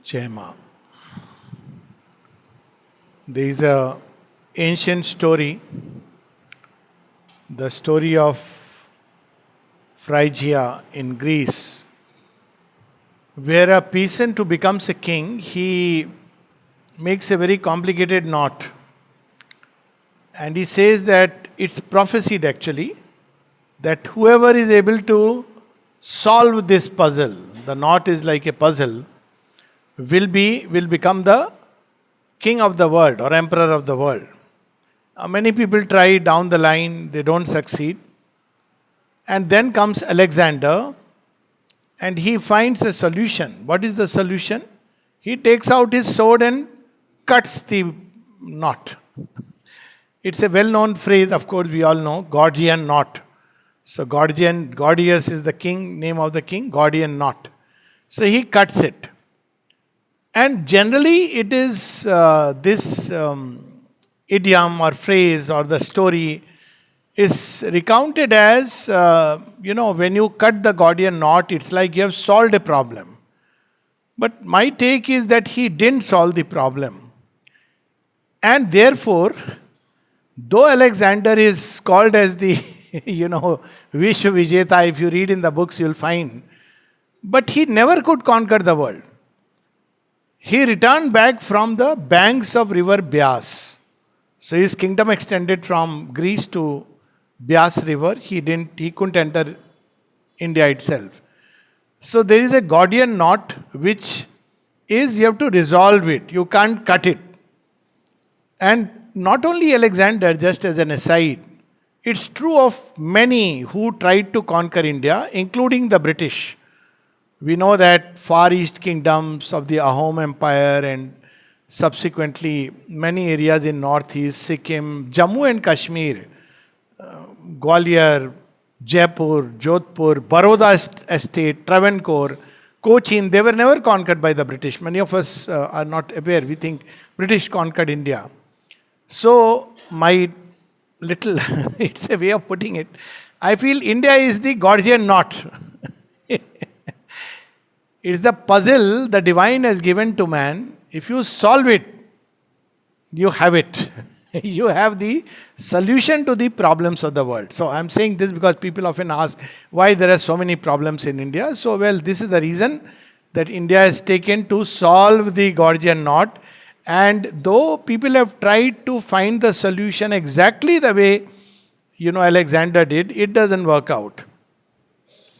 Jema. There is a ancient story, the story of Phrygia in Greece, where a peasant who becomes a king, he makes a very complicated knot. And he says that it's prophesied actually that whoever is able to solve this puzzle, the knot is like a puzzle, will become the king of the world or emperor of the world. Many people try down the line, they don't succeed. And then comes Alexander and he finds a solution. What is the solution? He takes out his sword and cuts the knot. It's a well known phrase, of course, we all know Gordian knot. So, Gordius is the king, name of the king, Gordian knot. So, he cuts it. And generally, it is this idiom or phrase or the story is recounted as, when you cut the Gordian knot, it's like you have solved a problem. But my take is that he didn't solve the problem. And therefore, though Alexander is called as the, Vishwa Vijeta, if you read in the books, you'll find, but he never could conquer the world. He returned back from the banks of river Beas. So his kingdom extended from Greece to Beas river. He couldn't enter India itself. So there is a Gordian knot which is you have to resolve it. You can't cut it. And not only Alexander, just as an aside, it's true of many who tried to conquer India, including the British. We know that Far East kingdoms of the Ahom Empire and subsequently many areas in Northeast, Sikkim, Jammu and Kashmir, Gwalior, Jaipur, Jodhpur, Baroda estate, Travancore, Cochin, they were never conquered by the British. Many of us are not aware. We think British conquered India. So, my little, it's a way of putting it, I feel India is the Gordian knot. It's the puzzle the divine has given to man. If you solve it, you have it. You have the solution to the problems of the world. So I'm saying this because people often ask why there are so many problems in India. So this is the reason that India has taken to solve the Gordian knot. And though people have tried to find the solution exactly the way, Alexander did, it doesn't work out.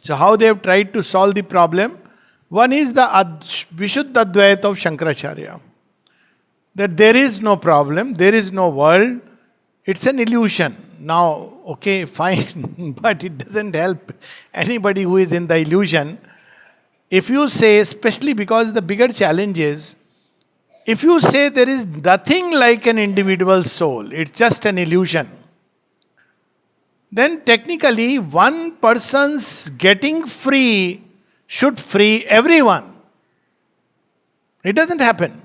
So how they have tried to solve the problem? One is the Vishuddha Advaita of Shankaracharya. That there is no problem, there is no world, it's an illusion. Now, okay, fine, but it doesn't help anybody who is in the illusion. If you say, especially because the bigger challenge is, if you say there is nothing like an individual soul, it's just an illusion, then technically one person's getting free should free everyone. It doesn't happen.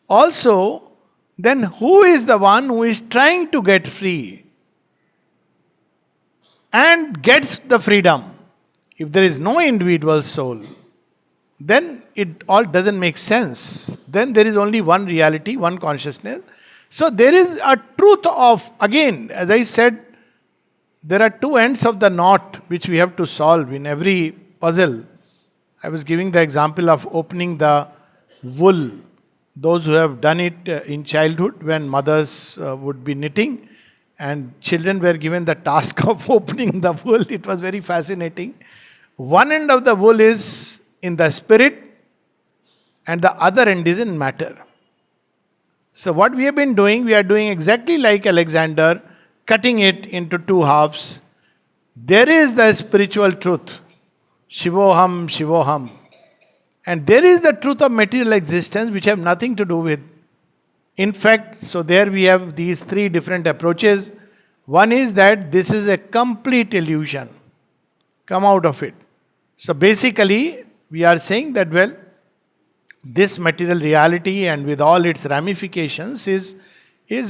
Also, then who is the one who is trying to get free and gets the freedom? If there is no individual soul, then it all doesn't make sense. Then there is only one reality, one consciousness. So there is a truth of, again, as I said, there are two ends of the knot which we have to solve in every puzzle. I was giving the example of opening the wool. Those who have done it in childhood when mothers would be knitting and children were given the task of opening the wool. It was very fascinating. One end of the wool is in the spirit and the other end is in matter. So what we have been doing, we are doing exactly like Alexander, cutting it into two halves. There is the spiritual truth. Shivoham, Shivoham. And there is the truth of material existence which have nothing to do with. In fact, so there we have these three different approaches. One is that this is a complete illusion. Come out of it. So basically, we are saying that, this material reality and with all its ramifications is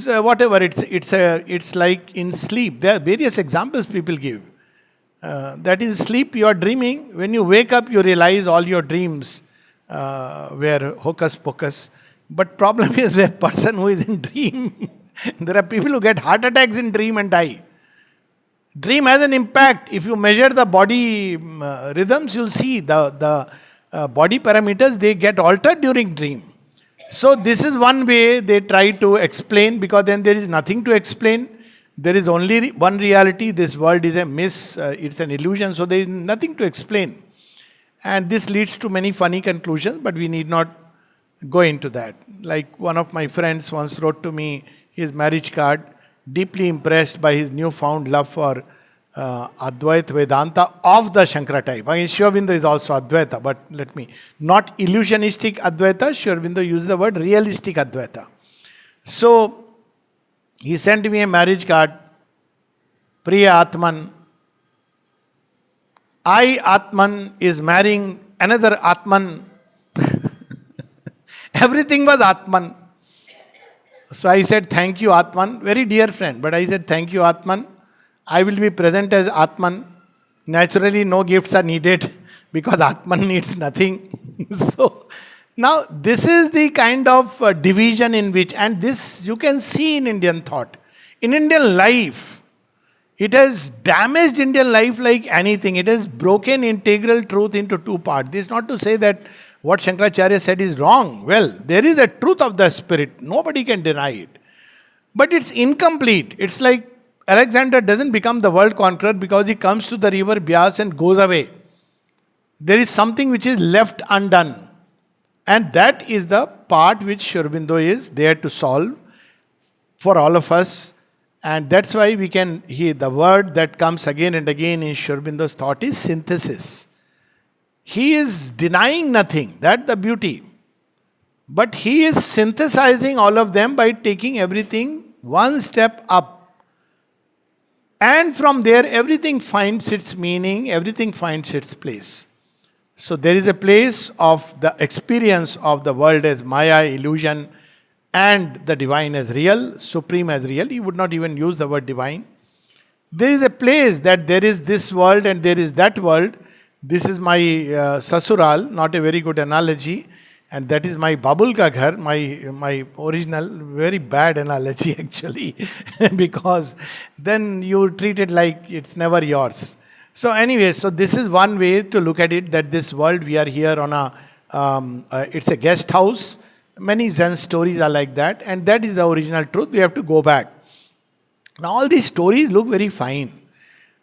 whatever. It's like in sleep. There are various examples people give. That is sleep, you are dreaming. When you wake up, you realize all your dreams where hocus pocus. But problem is where person who is in dream, there are people who get heart attacks in dream and die. Dream has an impact. If you measure the body rhythms, you'll see the body parameters, they get altered during dream. So this is one way they try to explain, because then there is nothing to explain. There is only one reality. This world is a it's an illusion. So there is nothing to explain. And this leads to many funny conclusions, but we need not go into that. Like one of my friends once wrote to me his marriage card, deeply impressed by his newfound love for Advaita Vedanta of the Shankara type. I mean, Sri Aurobindo is also Advaita, but not illusionistic Advaita. Sri Aurobindo uses the word realistic Advaita. So, he sent me a marriage card, Priya Atman. I, Atman, is marrying another Atman. Everything was Atman. So I said, thank you, Atman. Very dear friend. But I said, thank you, Atman. I will be present as Atman. Naturally, no gifts are needed because Atman needs nothing. So, now this is the kind of division in which, and this you can see in Indian thought. In Indian life, it has damaged Indian life like anything. It has broken integral truth into two parts. This is not to say that what Shankaracharya said is wrong. Well, there is a truth of the spirit. Nobody can deny it. But it's incomplete. It's like Alexander doesn't become the world conqueror because he comes to the river Byas and goes away. There is something which is left undone. And that is the part which Sri Aurobindo is there to solve for all of us. And that's why we can hear the word that comes again and again in Sri Aurobindo's thought is synthesis. He is denying nothing. That's the beauty. But he is synthesizing all of them by taking everything one step up. And from there, everything finds its meaning, everything finds its place. So there is a place of the experience of the world as Maya, illusion, and the divine as real, supreme as real. He would not even use the word divine. There is a place that there is this world and there is that world. This is my sasural, not a very good analogy. And that is my babul ka ghar, my original, very bad analogy actually. Because then you treat it like it's never yours. So anyway, so this is one way to look at it, that this world, we are here on it's a guest house. Many Zen stories are like that. And that is the original truth. We have to go back. Now all these stories look very fine.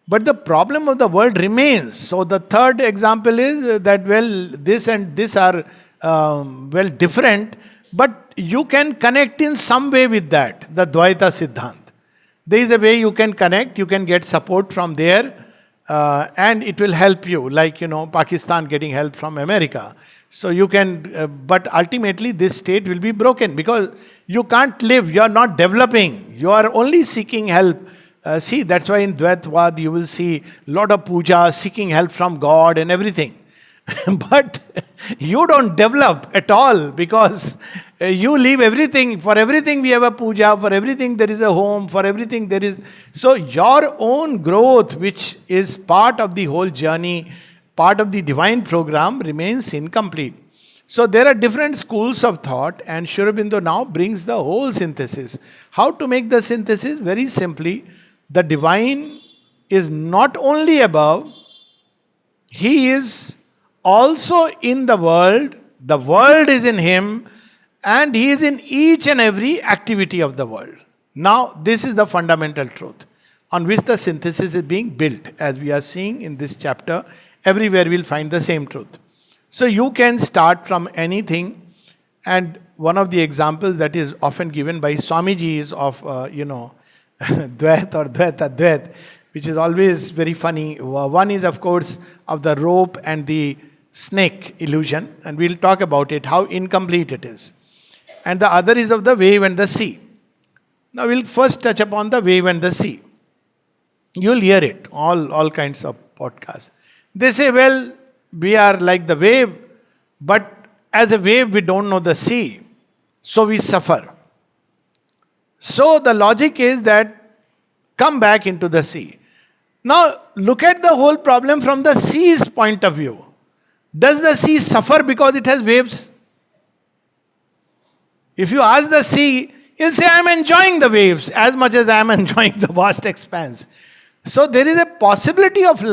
But the problem of the world remains. So the third example is that, well, this and this are different, but you can connect in some way with that, the Dvaita Siddhant. There is a way you can connect, you can get support from there, and it will help you, like, Pakistan getting help from America. So you can, but ultimately this state will be broken because you can't live, you are not developing, you are only seeking help. See, that's why in Dvaitavad you will see a lot of puja, seeking help from God and everything. But you don't develop at all because you leave everything. For everything we have a puja, for everything there is a home, for everything there is... So your own growth, which is part of the whole journey, part of the divine program, remains incomplete. So there are different schools of thought, and Sri Aurobindo now brings the whole synthesis. How to make the synthesis? Very simply, the divine is not only above, he is also in the world is in him, and he is in each and every activity of the world. Now, this is the fundamental truth on which the synthesis is being built. As we are seeing in this chapter, everywhere we'll find the same truth. So you can start from anything, and one of the examples that is often given by Swamiji is of, Dvait or Dvaita Dvait, which is always very funny. One is, of course, of the rope and the snake illusion, and we'll talk about it, how incomplete it is. And the other is of the wave and the sea. Now we'll first touch upon the wave and the sea. You'll hear it, all kinds of podcasts. They say, well, we are like the wave, but as a wave we don't know the sea, so we suffer. So the logic is that come back into the sea. Now look at the whole problem from the sea's point of view. Does the sea suffer because it has waves? If you ask the sea, it'll say, I am enjoying the waves as much as I am enjoying the vast expanse. So there is a possibility of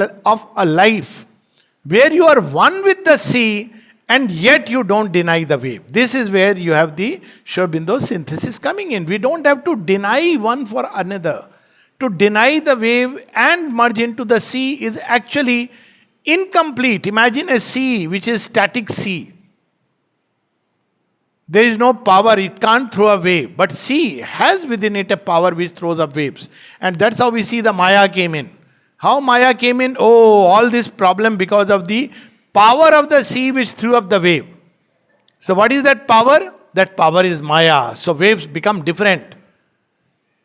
a life where you are one with the sea and yet you don't deny the wave. This is where you have the Sri Aurobindo synthesis coming in. We don't have to deny one for another. To deny the wave and merge into the sea is actually incomplete. Imagine a sea which is static sea. There is no power, it can't throw a wave. But sea has within it a power which throws up waves. And that's how we see the Maya came in. How Maya came in? Oh, all this problem because of the power of the sea which threw up the wave. So what is that power? That power is Maya. So waves become different.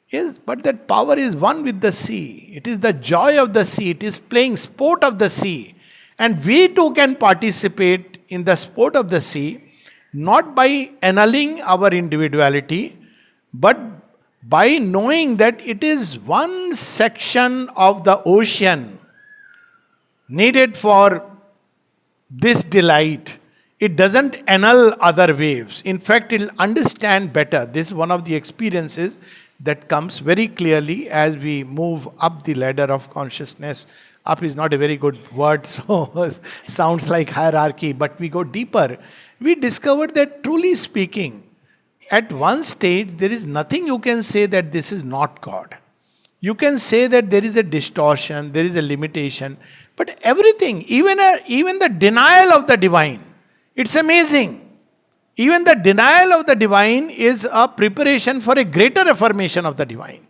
Yes, but that power is one with the sea. It is the joy of the sea. It is playing sport of the sea. And we too can participate in the sport of the sea, not by annulling our individuality, but by knowing that it is one section of the ocean needed for this delight. It doesn't annul other waves. In fact, it will understand better. This is one of the experiences that comes very clearly as we move up the ladder of consciousness. Up is not a very good word, so sounds like hierarchy, but we go deeper. We discovered that truly speaking, at one stage there is nothing you can say that this is not God. You can say that there is a distortion, there is a limitation, but everything, even the denial of the divine, it's amazing. Even the denial of the divine is a preparation for a greater affirmation of the divine.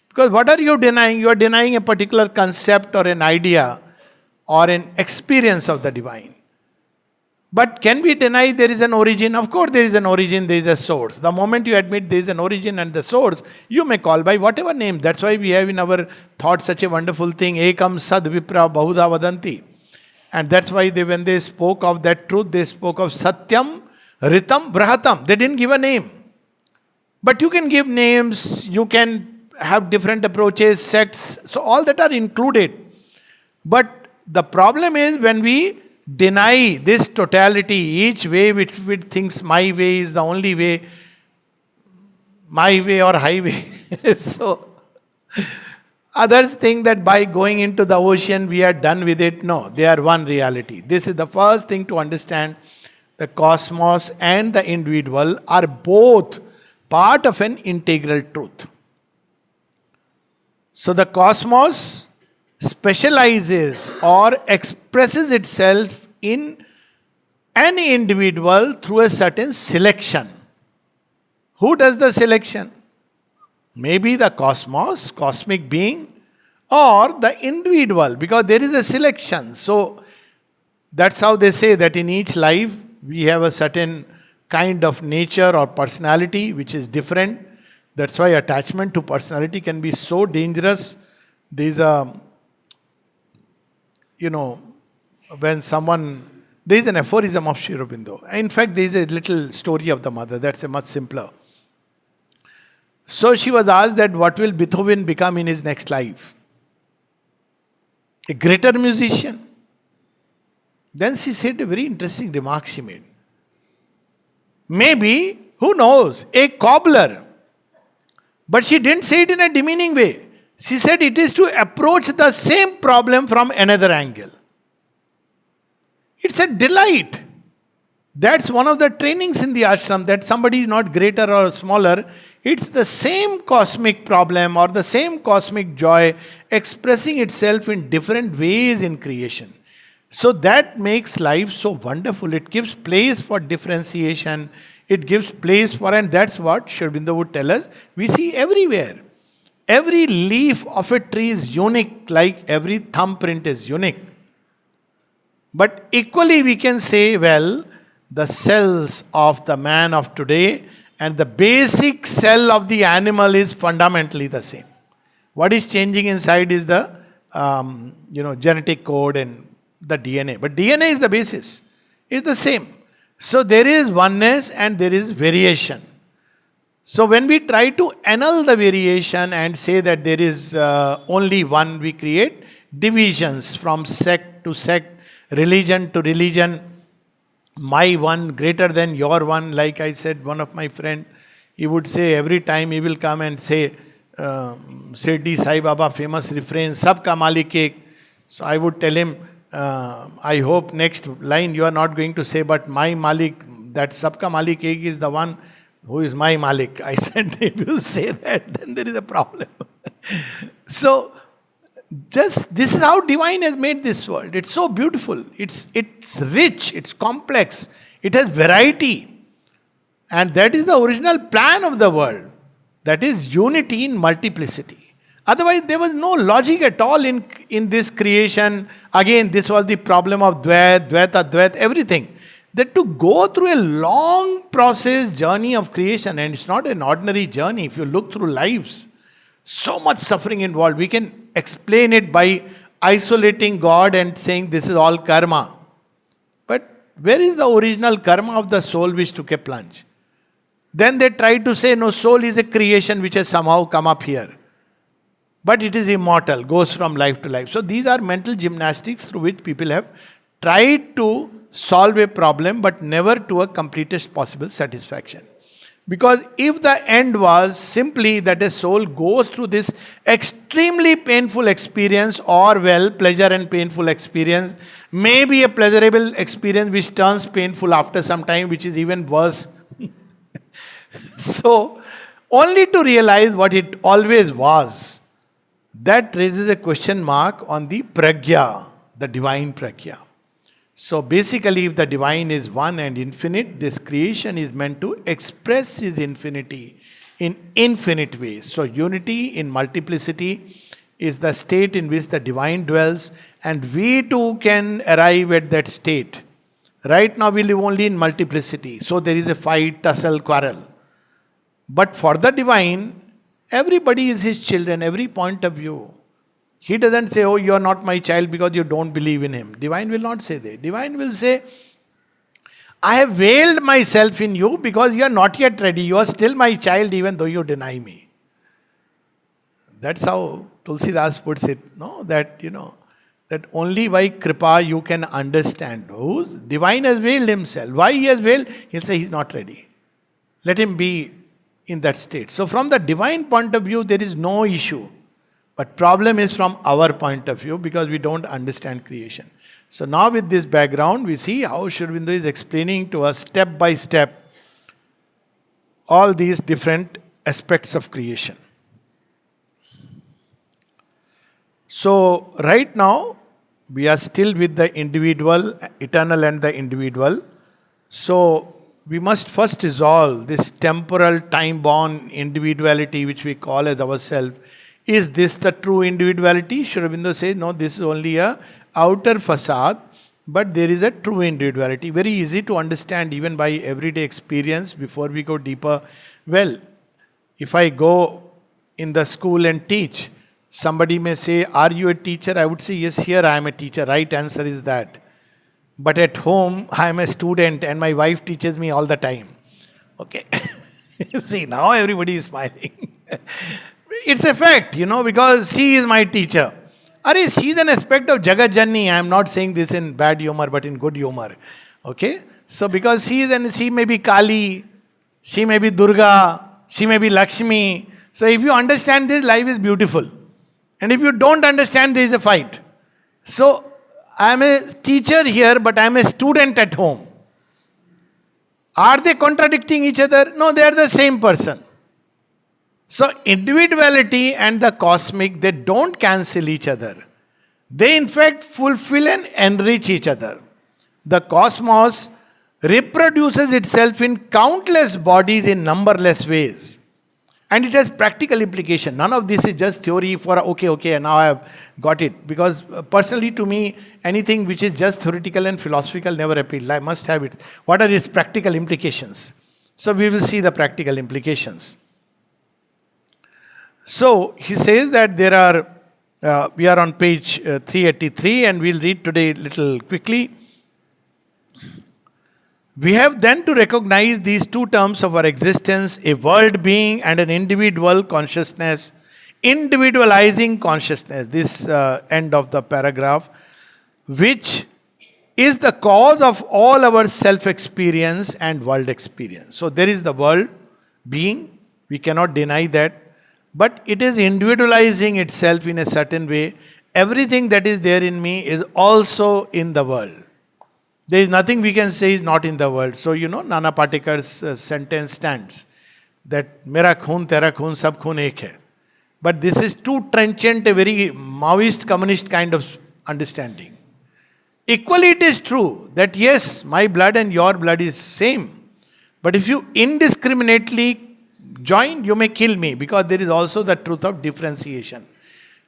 Because what are you denying? You are denying a particular concept or an idea or an experience of the divine. But can we deny there is an origin? Of course there is an origin, there is a source. The moment you admit there is an origin and the source, you may call by whatever name. That's why we have in our thought such a wonderful thing, Ekam Sad Vipra Bahuda Vadanti. And that's why when they spoke of that truth, they spoke of Satyam, Ritam, Brahatam. They didn't give a name. But you can give names, you can have different approaches, sects, so all that are included. But the problem is when we deny this totality, each way which thinks my way is the only way, my way or highway. So others think that by going into the ocean we are done with it. No, they are one reality. This is the first thing to understand. The cosmos and the individual are both part of an integral truth. So the cosmos specializes or expresses itself in any individual through a certain selection. Who does the selection? Maybe the cosmos, cosmic being, or the individual, because there is a selection. So that's how they say that in each life we have a certain kind of nature or personality which is different. That's why attachment to personality can be so dangerous. There's a when there is an aphorism of Sri Aurobindo. In fact, there is a little story of the mother. That's a much simpler. So she was asked that what will Beethoven become in his next life? A greater musician. Then she said a very interesting remark she made. Maybe, who knows, a cobbler. But she didn't say it in a demeaning way. She said it is to approach the same problem from another angle. It's a delight. That's one of the trainings in the ashram, that somebody is not greater or smaller. It's the same cosmic problem or the same cosmic joy expressing itself in different ways in creation. So that makes life so wonderful. It gives place for differentiation. It gives place for, and that's what Sri Aurobindo would tell us, we see everywhere. Every leaf of a tree is unique, like every thumbprint is unique. But equally we can say, well, the cells of the man of today and the basic cell of the animal is fundamentally the same. What is changing inside is the genetic code and the DNA. But DNA is the basis. It's the same. So there is oneness and there is variation. So when we try to annul the variation and say that there is only one, we create divisions from sect to sect, religion to religion. my one greater than your one. Like I said, one of my friend, he would say every time he will come and say, Siddhi Sai Baba famous refrain, Sabka Malik Ek. So I would tell him, I hope next line you are not going to say, but my Malik, that Sabka Malik Ek is the one who is my Malik. I said, if you say that, then there is a problem. So, just this is how divine has made this world. It's so beautiful. It's rich. It's complex. It has variety. And that is the original plan of the world. That is unity in multiplicity. Otherwise, there was no logic at all in this creation. Again, this was the problem of Dvait, Dvaita, Dvait, everything. That to go through a long process, journey of creation, and it's not an ordinary journey. If you look through lives, so much suffering involved. We can explain it by isolating God and saying this is all karma. But where is the original karma of the soul which took a plunge? Then they try to say, no, soul is a creation which has somehow come up here. But it is immortal, goes from life to life. So these are mental gymnastics through which people have tried to solve a problem, but never to a completest possible satisfaction. Because if the end was simply that a soul goes through this extremely painful experience, or pleasure and painful experience, maybe a pleasurable experience which turns painful after some time, which is even worse. So, only to realize what it always was, that raises a question mark on the pragya, the divine pragya. So basically, if the divine is one and infinite, this creation is meant to express his infinity in infinite ways. So unity in multiplicity is the state in which the divine dwells, and we too can arrive at that state. Right now we live only in multiplicity. So there is a fight, tussle, quarrel. But for the divine, everybody is his children, every point of view. He doesn't say, oh, you are not my child because you don't believe in him. Divine will not say that. Divine will say, I have veiled myself in you because you are not yet ready. You are still my child even though you deny me. That's how Tulsidas puts it. No, that only by kripa you can understand. Who divine has veiled himself. Why he has veiled? He'll say he's not ready. Let him be in that state. So from the divine point of view, there is no issue. But problem is from our point of view because we don't understand creation. So now with this background, we see how Aurobindo is explaining to us step by step all these different aspects of creation. So right now, we are still with the individual, eternal and the individual. So we must first resolve this temporal, time-born individuality which we call as ourself. Is this the true individuality? Aurobindo says, no, this is only a outer facade, but there is a true individuality. Very easy to understand even by everyday experience before we go deeper. Well, if I go in the school and teach, somebody may say, are you a teacher? I would say, yes, here I am a teacher. Right answer is that. But at home, I am a student and my wife teaches me all the time. Okay. See, now everybody is smiling. It's a fact, because she is my teacher. She is an aspect of Jagat Janni. I am not saying this in bad humor, but in good humor. Okay? So because she may be Kali, she may be Durga, she may be Lakshmi. So if you understand this, life is beautiful. And if you don't understand, there is a fight. So I am a teacher here, but I am a student at home. Are they contradicting each other? No, they are the same person. So individuality and the cosmic, they don't cancel each other. They in fact fulfill and enrich each other. The cosmos reproduces itself in countless bodies in numberless ways. And it has practical implication. None of this is just theory for, okay, now I have got it. Because personally to me, anything which is just theoretical and philosophical never appealed. I must have it. What are its practical implications? So we will see the practical implications. So he says that there are, we are on page 383 and we'll read today a little quickly. We have then to recognize these two terms of our existence, a world being and an individual consciousness, individualizing consciousness, this end of the paragraph, which is the cause of all our self-experience and world experience. So there is the world being, we cannot deny that, but it is individualizing itself in a certain way. Everything that is there in me is also in the world. There is nothing we can say is not in the world. So, Nana Patekar's sentence stands that Mera khoon, tera khoon, sab khoon ek hai. But this is too trenchant, a very Maoist, communist kind of understanding. Equally, it is true that yes, my blood and your blood is same. But if you indiscriminately join, you may kill me, because there is also the truth of differentiation.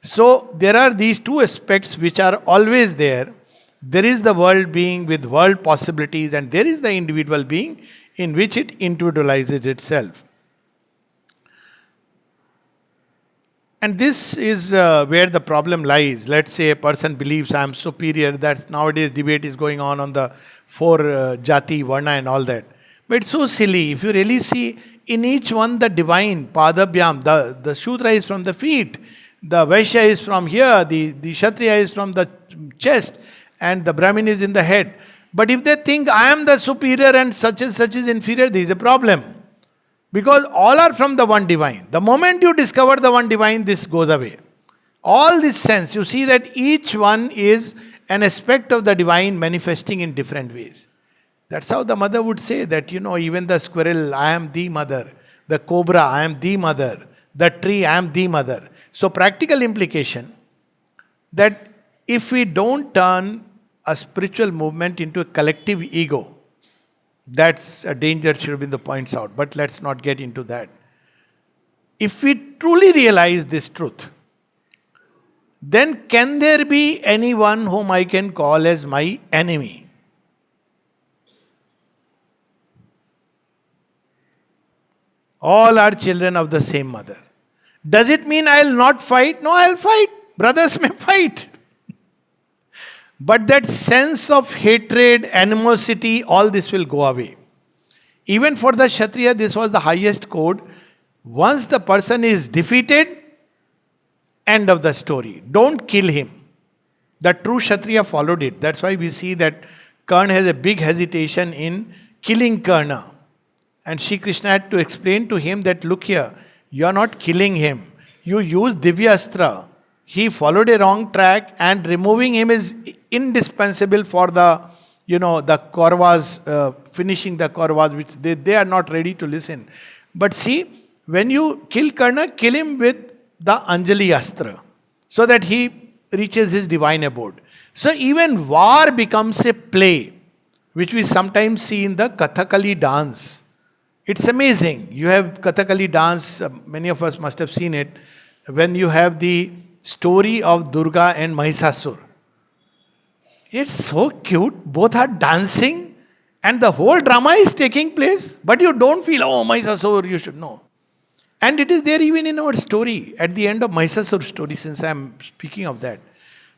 So there are these two aspects which are always there. There is the world being with world possibilities, and there is the individual being in which it individualizes itself. And this is where the problem lies. Let's say a person believes I am superior. That nowadays debate is going on the four jati, varna and all that. But it's so silly. If you really see, in each one the divine, padabhyam, the Shudra is from the feet, the Vaishya is from here, the Kshatriya is from the chest, and the Brahmin is in the head. But if they think I am the superior and such is inferior, there is a problem. Because all are from the one divine. The moment you discover the one divine, this goes away. All this sense, you see that each one is an aspect of the divine manifesting in different ways. That's how the mother would say that, even the squirrel, I am the mother. The cobra, I am the mother. The tree, I am the mother. So practical implication that if we don't turn a spiritual movement into a collective ego, that's a danger Aurobindo points out, but let's not get into that. If we truly realize this truth, then can there be anyone whom I can call as my enemy? All are children of the same mother. Does it mean I'll not fight? No, I'll fight. Brothers may fight. But that sense of hatred, animosity, all this will go away. Even for the Kshatriya, this was the highest code. Once the person is defeated, end of the story. Don't kill him. The true Kshatriya followed it. That's why we see that Karna has a big hesitation in killing Karna. And Shri Krishna had to explain to him that, look here, you are not killing him. You use Divya Astra. He followed a wrong track, and removing him is indispensable for the Kauravas, finishing the Kauravas, which they are not ready to listen. But see, when you kill Karna, kill him with the Anjali Astra, so that he reaches his divine abode. So even war becomes a play, which we sometimes see in the Kathakali dance. It's amazing. You have Kathakali dance, many of us must have seen it, when you have the story of Durga and Mahisasur. It's so cute. Both are dancing and the whole drama is taking place, but you don't feel, oh, Mahisasur, you should know. And it is there even in our story, at the end of Mahisasur's story, since I am speaking of that.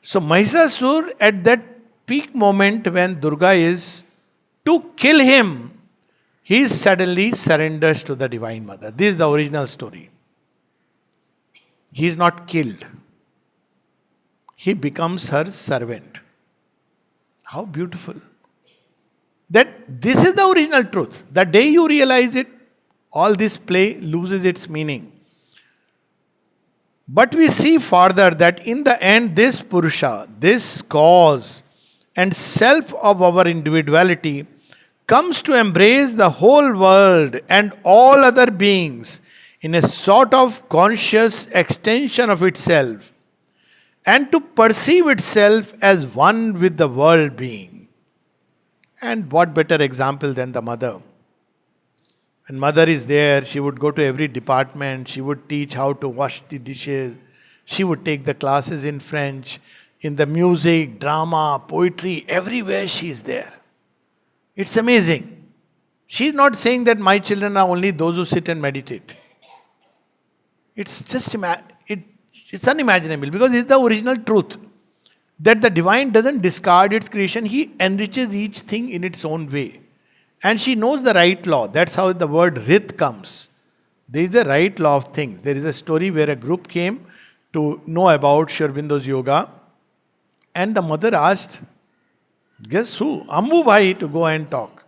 So Mahisasur, at that peak moment when Durga is to kill him, he suddenly surrenders to the Divine Mother. This is the original story. He is not killed. He becomes her servant. How beautiful. That this is the original truth. The day you realize it, all this play loses its meaning. But we see further that in the end, this Purusha, this cause and self of our individuality comes to embrace the whole world and all other beings in a sort of conscious extension of itself, and to perceive itself as one with the world being. And what better example than the mother? When mother is there, she would go to every department, she would teach how to wash the dishes, she would take the classes in French, in the music, drama, poetry, everywhere she is there. It's amazing. She is not saying that my children are only those who sit and meditate. It's just it's unimaginable, because it's the original truth. That the divine doesn't discard its creation, he enriches each thing in its own way. And she knows the right law. That's how the word Rit comes. There is a right law of things. There is a story where a group came to know about Sri Aurobindo's yoga, and the mother asked, Guess who? Ambu Bhai to go and talk.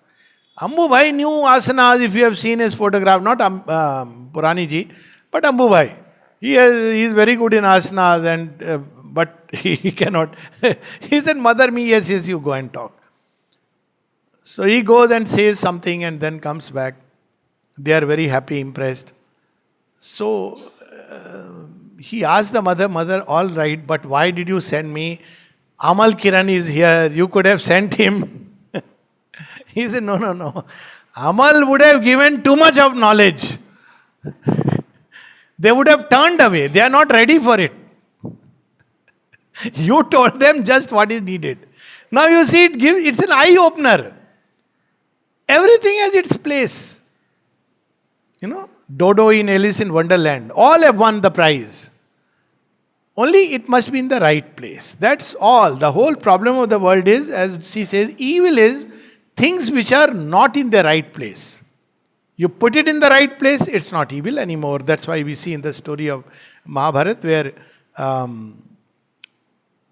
Ambu Bhai knew asanas, if you have seen his photograph, not Purani ji, but Ambu Bhai. He is very good in asanas, but he cannot. He said, Mother me, yes, you go and talk. So he goes and says something and then comes back. They are very happy, impressed. So he asked the mother, all right, but why did you send me? Amal Kiran is here, you could have sent him. He said, no. Amal would have given too much of knowledge. They would have turned away. They are not ready for it. You told them just what is needed. Now you see, it's an eye-opener. Everything has its place. Dodo in Alice in Wonderland. All have won the prize. Only it must be in the right place. That's all. The whole problem of the world is, as she says, evil is things which are not in the right place. You put it in the right place, it's not evil anymore. That's why we see in the story of Mahabharata where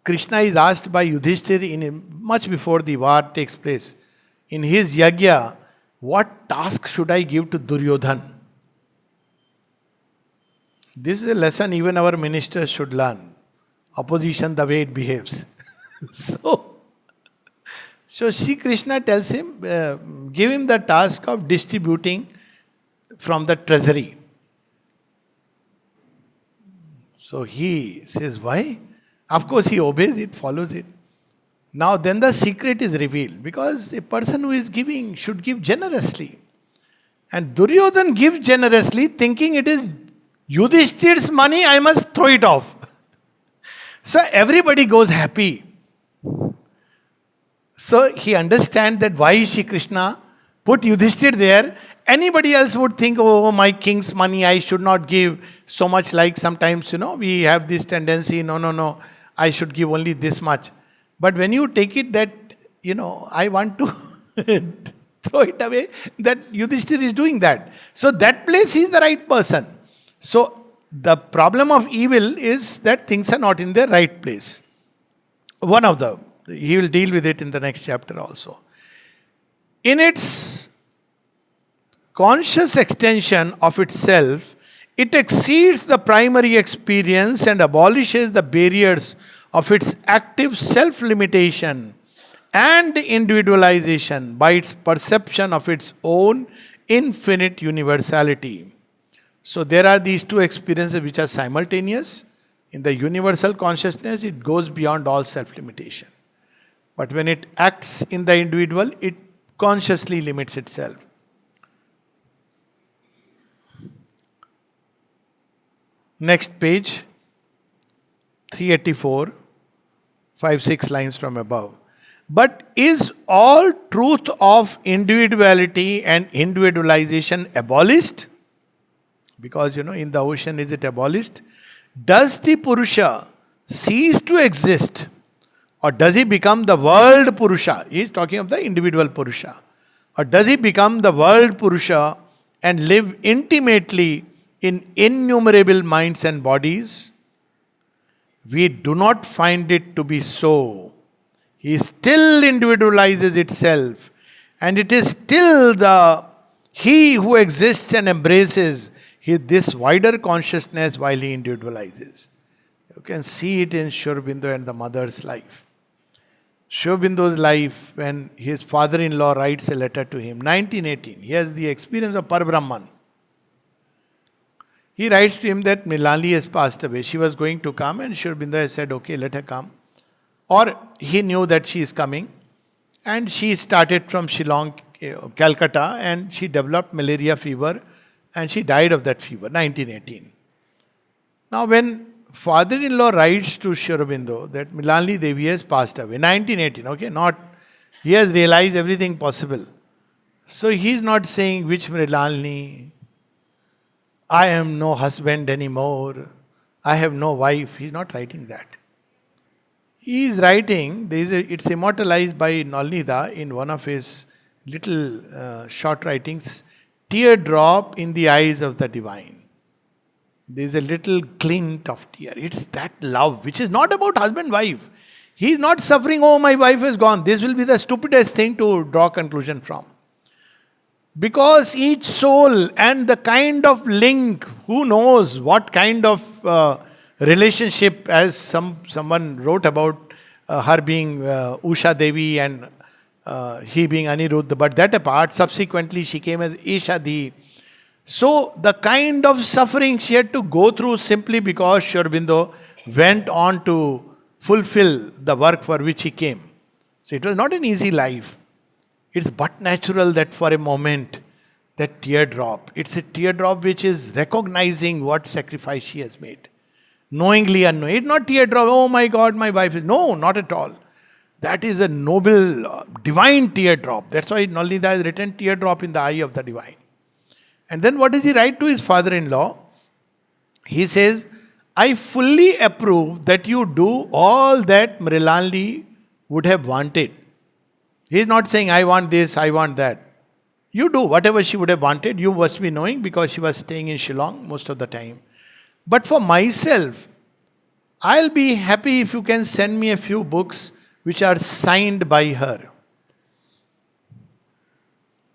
Krishna is asked by Yudhishthir much before the war takes place. In his yagya, what task should I give to Duryodhan? This is a lesson even our ministers should learn. Opposition, the way it behaves. So Shri Krishna tells him, give him the task of distributing from the treasury. So he says, why? Of course he obeys it, follows it. Now then the secret is revealed, because a person who is giving should give generously. And Duryodhan gives generously thinking it is Yudhishthir's money, I must throw it off. So everybody goes happy. So he understands that why Shri Krishna put Yudhishthir there. Anybody else would think, oh, my king's money, I should not give so much, like sometimes, we have this tendency, no, I should give only this much. But when you take it that, I want to throw it away, that Yudhishthir is doing that. So that place he is the right person. So the problem of evil is that things are not in their right place. He will deal with it in the next chapter also. In its conscious extension of itself, it exceeds the primary experience and abolishes the barriers of its active self-limitation and individualization by its perception of its own infinite universality. So there are these two experiences which are simultaneous. In the universal consciousness, it goes beyond all self-limitation. But when it acts in the individual, it consciously limits itself. Next page, 384, 5-6 lines from above. But is all truth of individuality and individualization abolished? Because, in the ocean, is it abolished? Does the Purusha cease to exist? Or does he become the world Purusha? He is talking of the individual Purusha. Or does he become the world Purusha and live intimately in innumerable minds and bodies? We do not find it to be so. He still individualizes itself, and it is still he who exists and embraces this wider consciousness while he individualizes. You can see it in Sri Aurobindo and the mother's life. Sri Aurobindo's life, when his father-in-law writes a letter to him, 1918, he has the experience of Parabrahman. He writes to him that Mrinalini has passed away. She was going to come, and Sri Aurobindo has said, okay, let her come. Or he knew that she is coming, and she started from Shillong, Calcutta, and she developed malaria fever, and she died of that fever, 1918. Now when father-in-law writes to Sri Aurobindo that Mrinalini Devi has passed away, 1918, okay, he has realized everything possible. So he is not saying which Mrinalini, I am no husband anymore, I have no wife. He is not writing that. He is writing, it's immortalized by Nalnida in one of his little short writings, teardrop in the eyes of the divine. There is a little glint of tear. It's that love, which is not about husband-wife. He is not suffering, oh, my wife is gone. This will be the stupidest thing to draw conclusion from. Because each soul and the kind of link, who knows what kind of relationship, as someone wrote about her being Usha Devi and he being Aniruddha, but that apart, subsequently she came as Ishadi. So the kind of suffering she had to go through simply because Sri Aurobindo went on to fulfill the work for which he came. So it was not an easy life. It's but natural that for a moment, that teardrop, it's a teardrop which is recognizing what sacrifice she has made. Knowingly, unknowingly. It's not teardrop, oh my God, my wife is... No, not at all. That is a noble, divine teardrop. That's why Nalnida has written teardrop in the eye of the divine. And then what does he write to his father-in-law? He says, I fully approve that you do all that Mrilanli would have wanted. He is not saying, I want this, I want that. You do whatever she would have wanted. You must be knowing because she was staying in Shillong most of the time. But for myself, I'll be happy if you can send me a few books which are signed by her.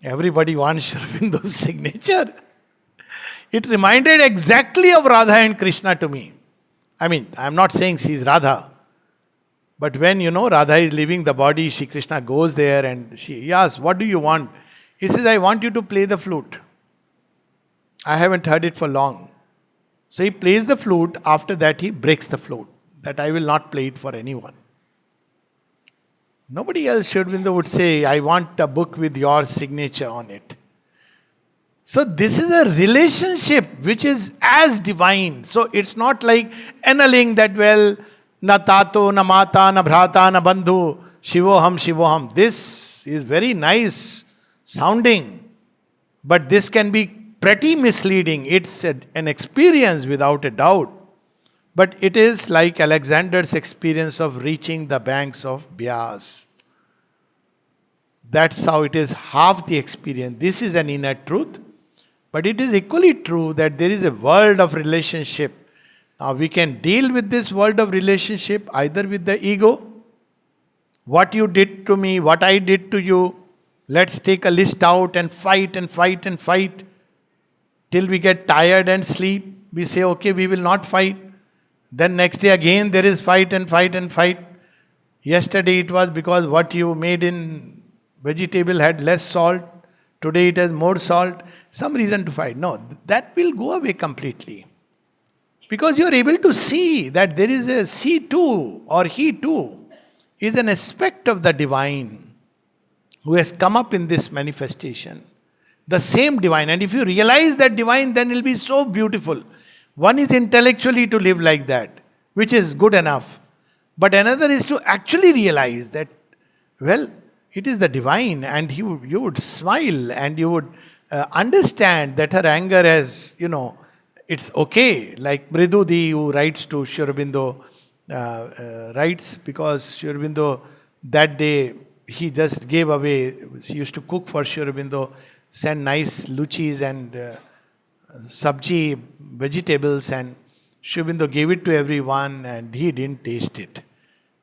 Everybody wants Sri Aurobindo's signature. It reminded exactly of Radha and Krishna to me. I mean, I'm not saying she's Radha. But when, Radha is leaving the body, Shri Krishna goes there and he asks, what do you want? He says, I want you to play the flute. I haven't heard it for long. So he plays the flute. After that, he breaks the flute. That I will not play it for anyone. Nobody else, Sri Aurobindo would say, I want a book with your signature on it. So this is a relationship which is as divine. So it's not like annulling that, well, na tato, na mata, na bhrata, na bandhu, shivoham, shivoham. This is very nice sounding. But this can be pretty misleading. It's an experience without a doubt. But it is like Alexander's experience of reaching the banks of Beas. That's how it is, half the experience. This is an inner truth. But it is equally true that there is a world of relationship. Now we can deal with this world of relationship either with the ego. What you did to me, what I did to you. Let's take a list out and fight and fight and fight. Till we get tired and sleep. We say, okay, we will not fight. Then next day again there is fight and fight and fight. Yesterday it was because what you made in vegetable had less salt. Today it has more salt. Some reason to fight. No, that will go away completely. Because you are able to see that there is a she too, or he too, is an aspect of the divine who has come up in this manifestation. The same divine. And if you realize that divine, then it will be so beautiful. One is intellectually to live like that, which is good enough. But another is to actually realize that, well, it is the divine, and you would smile and you would understand that her anger has, it's okay. Like Mridudi, who writes to Sri Aurobindo, writes because Sri Aurobindo that day, he just gave away, she used to cook for Sri Aurobindo, send nice luchis and sabji, vegetables, and Sri Aurobindo gave it to everyone and he didn't taste it.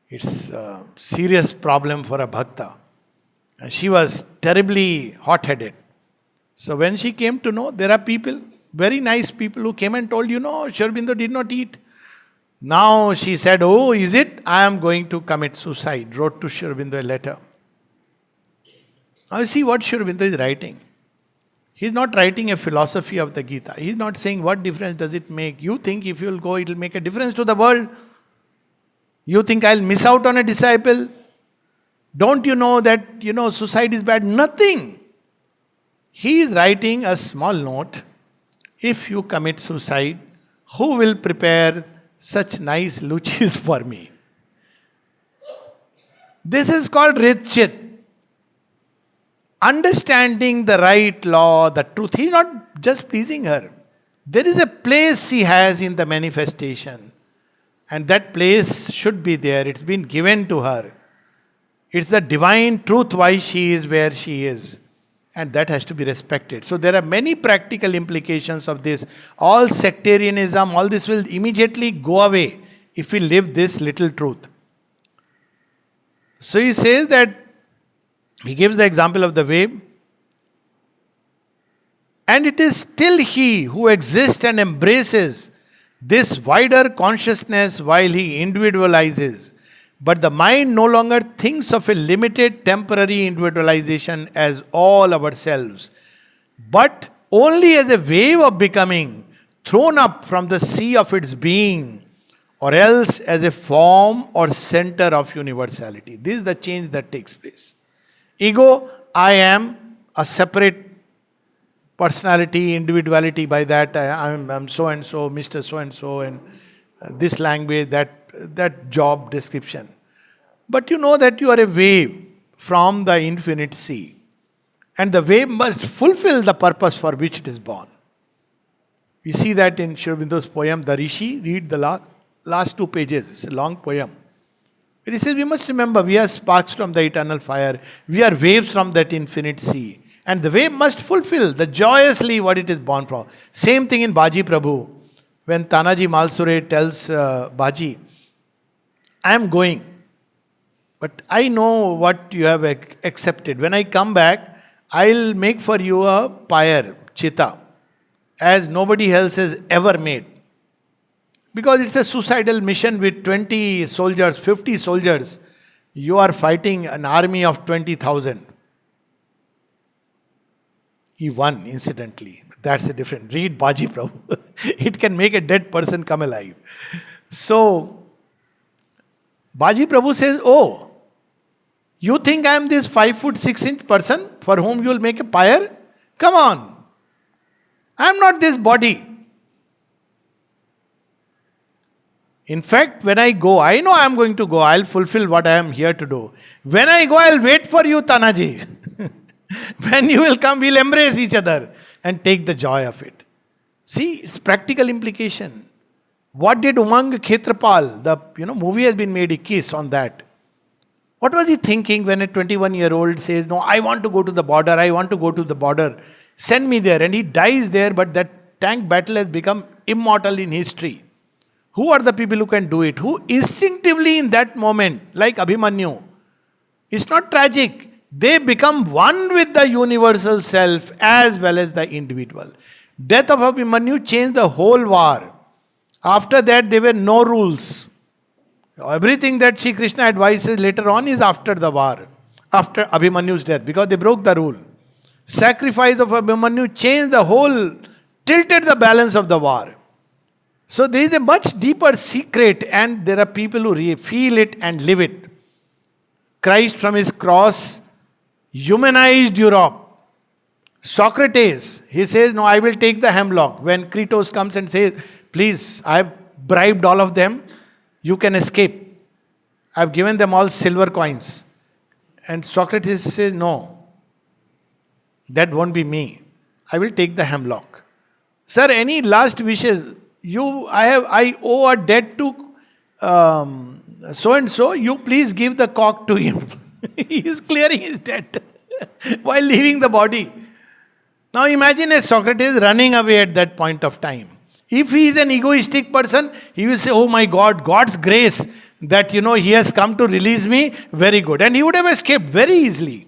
It's a serious problem for a bhakta. And she was terribly hot-headed. So when she came to know, there are people, very nice people who came and told, Sri Aurobindo did not eat. Now she said, oh, is it? I am going to commit suicide. Wrote to Sri Aurobindo a letter. Now you see what Sri Aurobindo is writing. He is not writing a philosophy of the Gita. He is not saying what difference does it make. You think if you will go, it will make a difference to the world. You think I will miss out on a disciple? Don't you know that, suicide is bad? Nothing. He is writing a small note. If you commit suicide, who will prepare such nice luchis for me? This is called Ritchit. Understanding the right law, the truth. He is not just pleasing her. There is a place he has in the manifestation. And that place should be there. It's been given to her. It's the divine truth why she is where she is. And that has to be respected. So there are many practical implications of this. All sectarianism, all this will immediately go away if we live this little truth. So he says that, he gives the example of the wave. And it is still he who exists and embraces this wider consciousness while he individualizes. But the mind no longer thinks of a limited temporary individualization as all ourselves, but only as a wave of becoming thrown up from the sea of its being, or else as a form or center of universality. This is the change that takes place. Ego, I am a separate personality, individuality. By that I'm so and so, Mr. So and so, and this language, that job description. But you know that you are a wave from the infinite sea. And the wave must fulfill the purpose for which it is born. We see that in Aurobindo poem, The Rishi. Read the last 2 pages. It's a long poem. He says, we must remember, we are sparks from the eternal fire. We are waves from that infinite sea. And the wave must fulfill the joyously what it is born from. Same thing in Baji Prabhu. When Tanaji Malsure tells Baji, I am going, but I know what you have accepted. When I come back, I'll make for you a pyre, chita, as nobody else has ever made. Because it's a suicidal mission with 20 soldiers, 50 soldiers. You are fighting an army of 20,000. He won, incidentally. That's a different. Read Baji Prabhu. It can make a dead person come alive. So, Baji Prabhu says, oh, you think I am this 5'6" person for whom you will make a pyre? Come on. I am not this body. In fact, when I go, I know I am going to go. I will fulfill what I am here to do. When I go, I will wait for you, Tanaji. When you will come, we will embrace each other and take the joy of it. See, it's practical implication. What did Umang Khetrapal, the movie has been made, a kiss on that. What was he thinking when a 21-year-old says, no, I want to go to the border, I want to go to the border. Send me there. And he dies there, but that tank battle has become immortal in history. Who are the people who can do it? Who instinctively in that moment, like Abhimanyu, it's not tragic. They become one with the universal self as well as the individual. Death of Abhimanyu changed the whole war. After that, there were no rules. Everything that Sri Krishna advises later on is after the war, after Abhimanyu's death, because they broke the rule. Sacrifice of Abhimanyu changed the whole, tilted the balance of the war. So there is a much deeper secret, and there are people who feel it and live it. Christ from his cross humanized Europe. Socrates, he says, no, I will take the hemlock. When Kritos comes and says, please, I have bribed all of them, you can escape. I have given them all silver coins. And Socrates says, no, that won't be me. I will take the hemlock. Sir, any last wishes? I owe a debt to so and so. You please give the cock to him. He is clearing his debt while leaving the body. Now imagine a Socrates running away at that point of time. If he is an egoistic person, he will say, oh my God, God's grace that he has come to release me, very good. And he would have escaped very easily.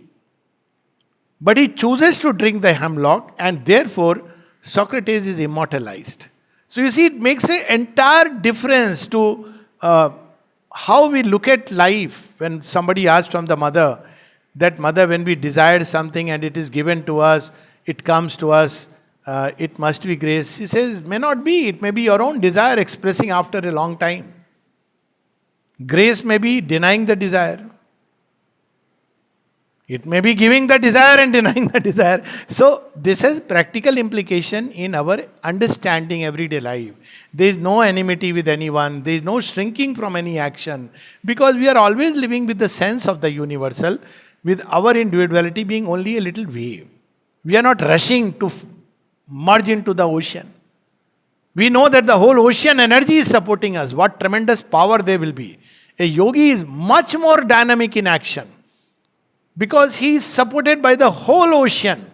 But he chooses to drink the hemlock, and therefore Socrates is immortalized. So you see, it makes an entire difference to how we look at life. When somebody asks from the mother, that mother, when we desire something and it is given to us, it comes to us, it must be grace. He says, may not be. It may be your own desire expressing after a long time. Grace may be denying the desire. It may be giving the desire and denying the desire. So this has practical implication in our understanding everyday life. There is no enmity with anyone. There is no shrinking from any action. Because we are always living with the sense of the universal, with our individuality being only a little wave. We are not rushing to merge into the ocean. We know that the whole ocean energy is supporting us. What tremendous power there will be. A yogi is much more dynamic in action, because he is supported by the whole ocean.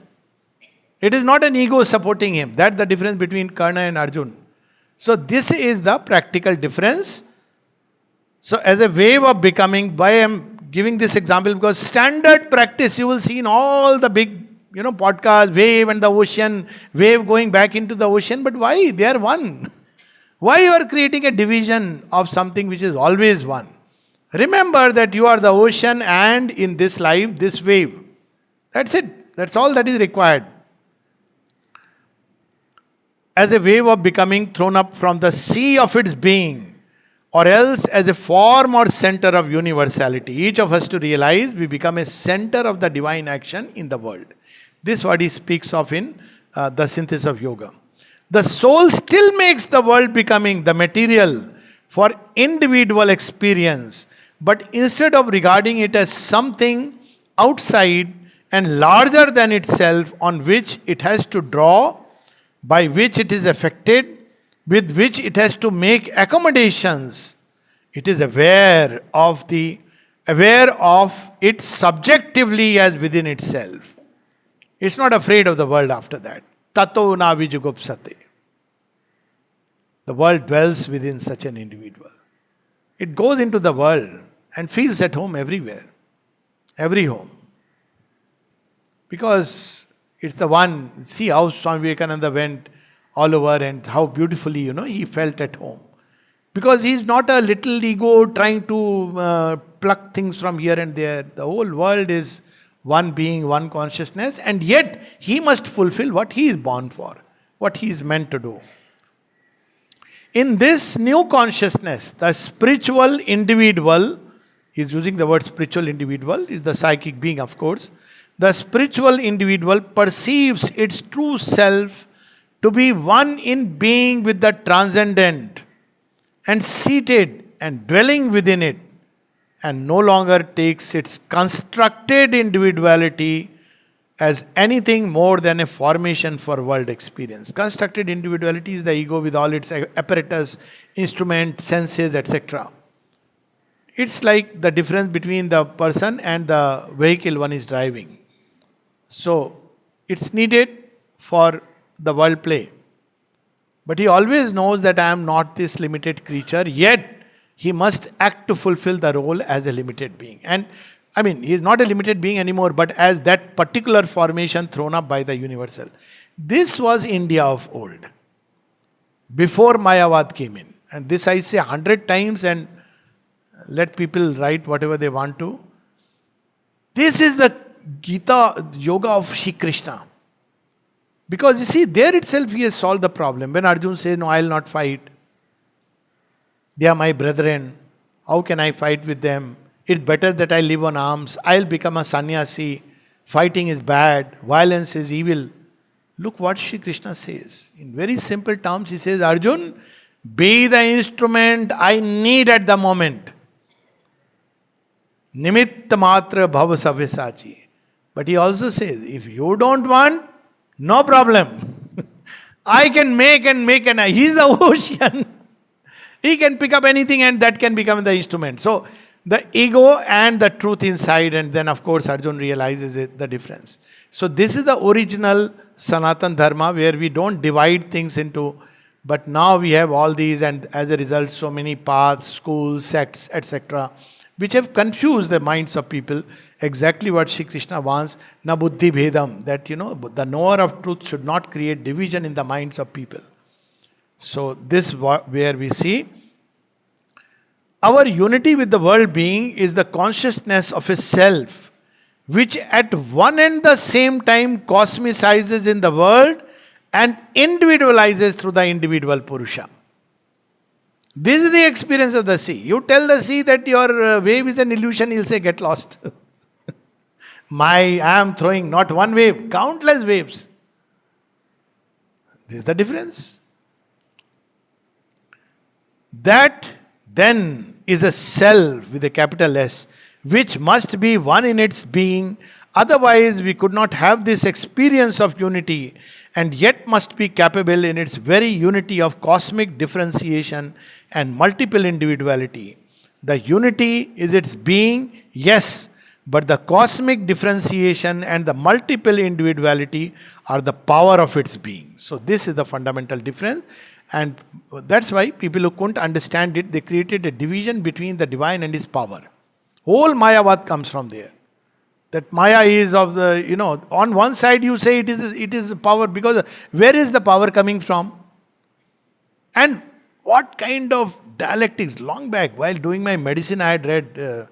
It is not an ego supporting him. That's the difference between Karna and Arjun. So this is the practical difference. So as a wave of becoming, why I am giving this example because standard practice you will see in all the big, podcast, wave and the ocean, wave going back into the ocean. But why? They are one. Why you are creating a division of something which is always one? Remember that you are the ocean and in this life, this wave. That's it. That's all that is required. As a wave of becoming thrown up from the sea of its being, or else as a form or center of universality. Each of us to realize we become a center of the divine action in the world. This is what he speaks of in the synthesis of yoga. The soul still makes the world becoming the material for individual experience, but instead of regarding it as something outside and larger than itself on which it has to draw, by which it is affected, with which it has to make accommodations, it is aware of it subjectively as within itself. It's not afraid of the world after that. Tato na vijugupsate. The world dwells within such an individual. It goes into the world and feels at home everywhere. Every home. Because it's the one, see how Swami Vivekananda went all over and how beautifully, he felt at home. Because he's not a little ego trying to pluck things from here and there. The whole world is one being, one consciousness, and yet he must fulfill what he is born for, what he is meant to do. In this new consciousness, the spiritual individual, he's using the word spiritual individual, is the psychic being, of course. The spiritual individual perceives its true self to be one in being with the transcendent and seated and dwelling within it, and no longer takes its constructed individuality as anything more than a formation for world experience. Constructed individuality is the ego with all its apparatus, instrument, senses, etc. It's like the difference between the person and the vehicle one is driving. So, it's needed for the world play. But he always knows that I am not this limited creature, yet he must act to fulfill the role as a limited being. And he is not a limited being anymore, but as that particular formation thrown up by the universal. This was India of old, before Mayavad came in. And this I say 100 times and let people write whatever they want to. This is the Gita yoga of Shri Krishna. Because you see, there itself he has solved the problem. When Arjun says, no, I will not fight. They are my brethren. How can I fight with them? It's better that I live on alms. I'll become a sannyasi. Fighting is bad. Violence is evil. Look what Shri Krishna says. In very simple terms, he says, Arjun, be the instrument I need at the moment. Nimitta matra bhava savyasachi. But he also says, if you don't want, no problem. I can make and he's the ocean. He can pick up anything and that can become the instrument. So, the ego and the truth inside, and then of course Arjun realizes the difference. So, this is the original Sanatan Dharma where we don't divide things into, but now we have all these and as a result so many paths, schools, sects, etc. which have confused the minds of people. Exactly what Shri Krishna wants, na buddhi bhedam, that the knower of truth should not create division in the minds of people. So this where we see our unity with the world being is the consciousness of a self, which at one and the same time cosmicizes in the world and individualizes through the individual Purusha. This is the experience of the sea. You tell the sea that your wave is an illusion, he'll say, get lost. I am throwing not one wave, countless waves. This is the difference. That then is a self with a capital S, which must be one in its being. Otherwise, we could not have this experience of unity, and yet must be capable in its very unity of cosmic differentiation and multiple individuality. The unity is its being, yes, but the cosmic differentiation and the multiple individuality are the power of its being. So this is the fundamental difference. And that's why people who couldn't understand it, they created a division between the divine and his power. Whole Mayavad comes from there. That Maya is of the, on one side you say it is power, because where is the power coming from? And what kind of dialectics? Long back, while doing my medicine, I had read,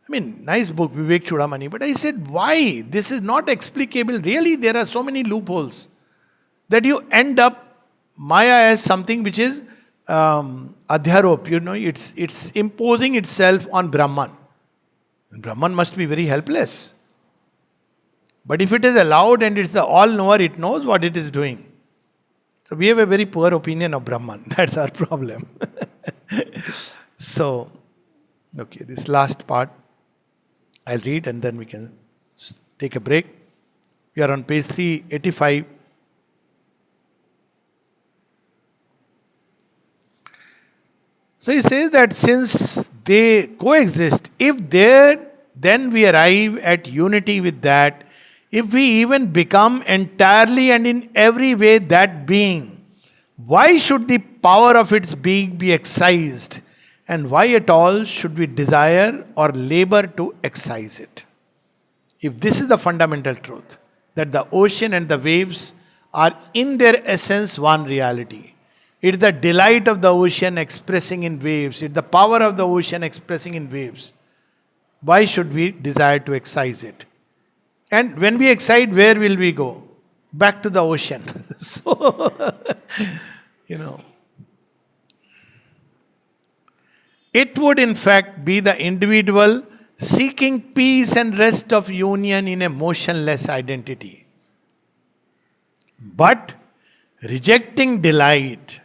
nice book, Vivek Chudamani, but I said, why? This is not explicable. Really, there are so many loopholes that you end up Maya as something which is adhyarop, it's imposing itself on Brahman. And Brahman must be very helpless. But if it is allowed and it's the all-knower, it knows what it is doing. So we have a very poor opinion of Brahman. That's our problem. So, okay, this last part I'll read and then we can take a break. We are on page 385. So he says that since they coexist, then we arrive at unity with that. If we even become entirely and in every way that being, why should the power of its being be excised? And why at all should we desire or labor to excise it? If this is the fundamental truth, that the ocean and the waves are in their essence one reality. It is the delight of the ocean expressing in waves. It is the power of the ocean expressing in waves. Why should we desire to excise it? And when we excite, where will we go? Back to the ocean. So, it would in fact be the individual seeking peace and rest of union in a motionless identity. But rejecting delight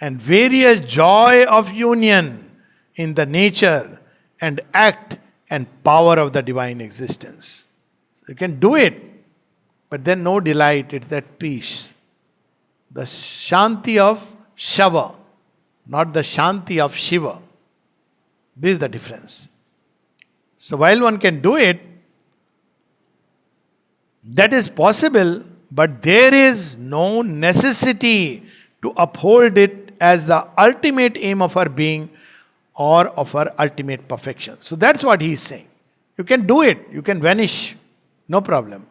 and various joy of union in the nature and act and power of the divine existence. You can do it, but then no delight, it's that peace. The Shanti of Shava, not the Shanti of Shiva. This is the difference. So while one can do it, that is possible, but there is no necessity to uphold it as the ultimate aim of our being or of our ultimate perfection. So that's what he is saying. You can do it, you can vanish. No problem.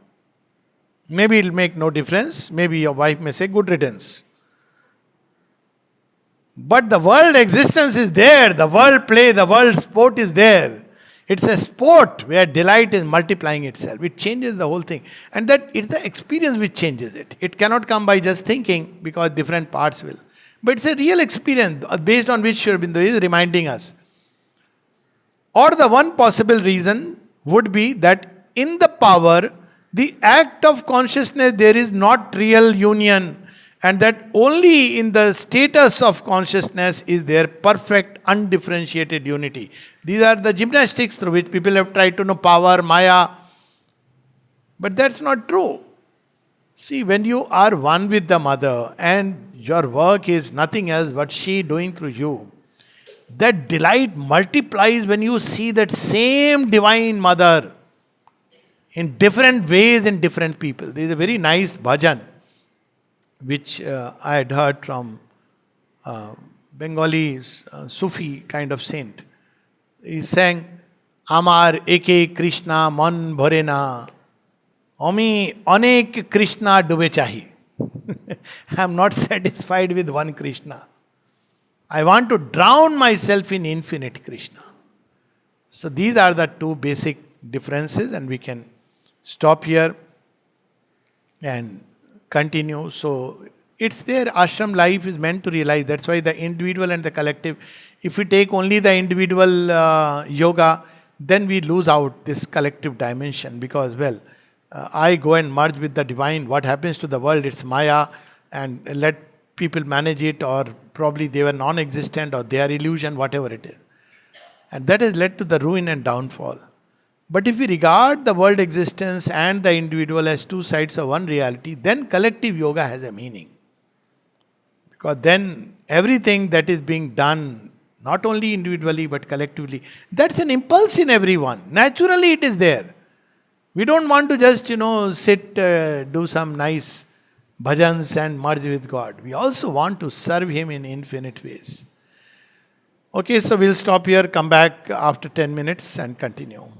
Maybe it will make no difference. Maybe your wife may say, good riddance. But the world existence is there. The world play, the world sport is there. It's a sport where delight is multiplying itself. It changes the whole thing. And that it's the experience which changes it. It cannot come by just thinking, because different parts will. But it's a real experience based on which Sri Aurobindo is reminding us. Or the one possible reason would be that in the power, the act of consciousness, there is not real union, and that only in the status of consciousness is there perfect, undifferentiated unity. These are the gymnastics through which people have tried to know power, Maya. But that's not true. See, when you are one with the mother and your work is nothing else but she doing through you, that delight multiplies when you see that same divine mother in different ways in different people. There is a very nice bhajan which I had heard from Bengali Sufi kind of saint. He sang, Amar eke Krishna mon bhore na, Ami anek Krishna dube chahi. I am not satisfied with one Krishna. I want to drown myself in infinite Krishna. So these are the two basic differences, and we can stop here and continue. So it's there. Ashram life is meant to realize. That's why the individual and the collective. If we take only the individual yoga, then we lose out this collective dimension, because, I go and merge with the divine. What happens to the world? It's Maya, and let people manage it, or probably they were non-existent, or they are illusion, whatever it is. And that has led to the ruin and downfall. But if we regard the world existence and the individual as two sides of one reality, then collective yoga has a meaning. Because then everything that is being done, not only individually but collectively, that's an impulse in everyone. Naturally it is there. We don't want to just, sit, do some nice bhajans and merge with God. We also want to serve Him in infinite ways. Okay, so we'll stop here, come back after 10 minutes and continue.